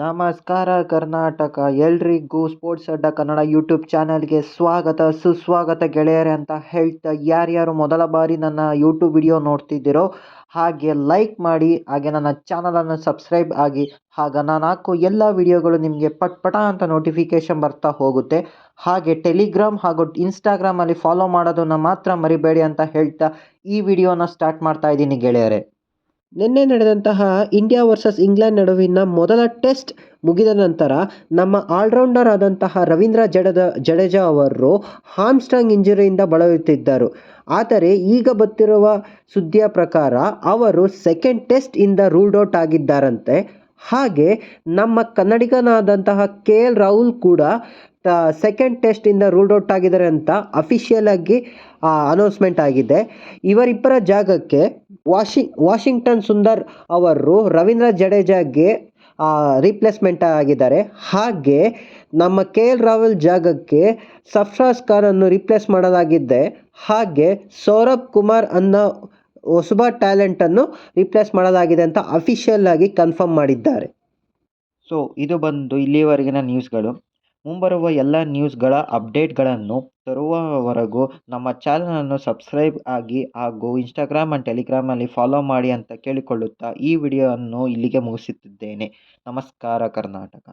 ನಮಸ್ಕಾರ ಕರ್ನಾಟಕ, ಎಲ್ರಿಗೂ ಸ್ಪೋರ್ಟ್ಸ್ ಅಡ್ಡ ಕನ್ನಡ ಯೂಟ್ಯೂಬ್ ಚಾನಲ್ಗೆ ಸ್ವಾಗತ ಸುಸ್ವಾಗತ ಗೆಳೆಯರೇ ಅಂತ ಹೇಳ್ತಾ, ಯಾರ್ಯಾರು ಮೊದಲ ಬಾರಿ ನನ್ನ ಯೂಟ್ಯೂಬ್ ವಿಡಿಯೋ ನೋಡ್ತಿದ್ದೀರೋ ಹಾಗೆ ಲೈಕ್ ಮಾಡಿ, ಹಾಗೆ ನನ್ನ ಚಾನಲನ್ನು ಸಬ್ಸ್ಕ್ರೈಬ್ ಆಗಿ. ಆಗ ನಾನು ಹಾಕೋ ಎಲ್ಲ ವಿಡಿಯೋಗಳು ನಿಮಗೆ ಪಟ್ ಅಂತ ನೋಟಿಫಿಕೇಶನ್ ಬರ್ತಾ ಹೋಗುತ್ತೆ. ಹಾಗೆ ಟೆಲಿಗ್ರಾಮ್ ಹಾಗೂ ಇನ್ಸ್ಟಾಗ್ರಾಮಲ್ಲಿ ಫಾಲೋ ಮಾಡೋದನ್ನು ಮಾತ್ರ ಮರಿಬೇಡಿ ಅಂತ ಹೇಳ್ತಾ ಈ ವಿಡಿಯೋನ ಸ್ಟಾರ್ಟ್ ಮಾಡ್ತಾ ಇದ್ದೀನಿ ಗೆಳೆಯರೇ. ನಿನ್ನೆ ನಡೆದಂತಹ ಇಂಡಿಯಾ ವರ್ಸಸ್ ಇಂಗ್ಲೆಂಡ್ ನಡುವಿನ ಮೊದಲ ಟೆಸ್ಟ್ ಮುಗಿದ ನಂತರ ನಮ್ಮ ಆಲ್ರೌಂಡರ್ ಆದಂತಹ ರವೀಂದ್ರ ಜಡೇಜಾ ಅವರು ಹಾಮ್ಸ್ಟ್ರಿಂಗ್ ಇಂಜುರಿಯಿಂದ ಬಳಲುತ್ತಿದ್ದರು. ಆದರೆ ಈಗ ಬರ್ತಿರುವ ಸುದ್ದಿಯ ಪ್ರಕಾರ ಅವರು ಸೆಕೆಂಡ್ ಟೆಸ್ಟ್ ಇಂದ ರೂಲ್ಡ್ ಔಟ್ ಆಗಿದ್ದಾರಂತೆ. ಹಾಗೆ ನಮ್ಮ ಕನ್ನಡಿಗನಾದಂತಹ KL ರಾಹುಲ್ ಕೂಡ ಸೆಕೆಂಡ್ ಟೆಸ್ಟ್ ಇಂದ ರೂಲ್ಡ್ ಔಟ್ ಆಗಿದ್ದಾರೆ ಅಂತ ಅಫಿಷಿಯಲ್ ಆಗಿ ಅನೌನ್ಸ್ಮೆಂಟ್ ಆಗಿದೆ. ಇವರಿಬ್ಬರ ಜಾಗಕ್ಕೆ ವಾಷಿಂಗ್ಟನ್ ಸುಂದರ್ ಅವರು ರವೀಂದ್ರ ಜಡೇಜಾಗೆ ರೀಪ್ಲೇಸ್ಮೆಂಟ್ ಆಗಿದ್ದಾರೆ. ಹಾಗೆ ನಮ್ಮ KL ರಾಹುಲ್ ಜಾಗಕ್ಕೆ ಸರ್ಫರಾಜ್ ಖಾನ್ ಅನ್ನು ರೀಪ್ಲೇಸ್ ಮಾಡಲಾಗಿದೆ. ಹಾಗೆ ಸೌರಭ್ ಕುಮಾರ್ ಅನ್ನೋ ಹೊಸಬ ಟ್ಯಾಲೆಂಟನ್ನು ರೀಪ್ಲೇಸ್ ಮಾಡಲಾಗಿದೆ ಅಂತ ಅಫಿಷಿಯಲ್ ಆಗಿ ಕನ್ಫರ್ಮ್ ಮಾಡಿದ್ದಾರೆ. ಸೊ ಇದು ಬಂದು ಇಲ್ಲಿವರೆಗಿನ ನ್ಯೂಸ್ಗಳು. ಮುಂಬರುವ ಎಲ್ಲ ನ್ಯೂಸ್ಗಳ ಅಪ್ಡೇಟ್ಗಳನ್ನು ತರುವವರೆಗೂ ನಮ್ಮ ಚಾನಲನ್ನು ಸಬ್ಸ್ಕ್ರೈಬ್ ಆಗಿ ಹಾಗೂ ಇನ್ಸ್ಟಾಗ್ರಾಮ್ ಆ್ಯಂಡ್ ಟೆಲಿಗ್ರಾಮಲ್ಲಿ ಫಾಲೋ ಮಾಡಿ ಅಂತ ಕೇಳಿಕೊಳ್ಳುತ್ತಾ ಈ ವಿಡಿಯೋವನ್ನು ಇಲ್ಲಿಗೆ ಮುಗಿಸುತ್ತಿದ್ದೇನೆ. ನಮಸ್ಕಾರ ಕರ್ನಾಟಕ.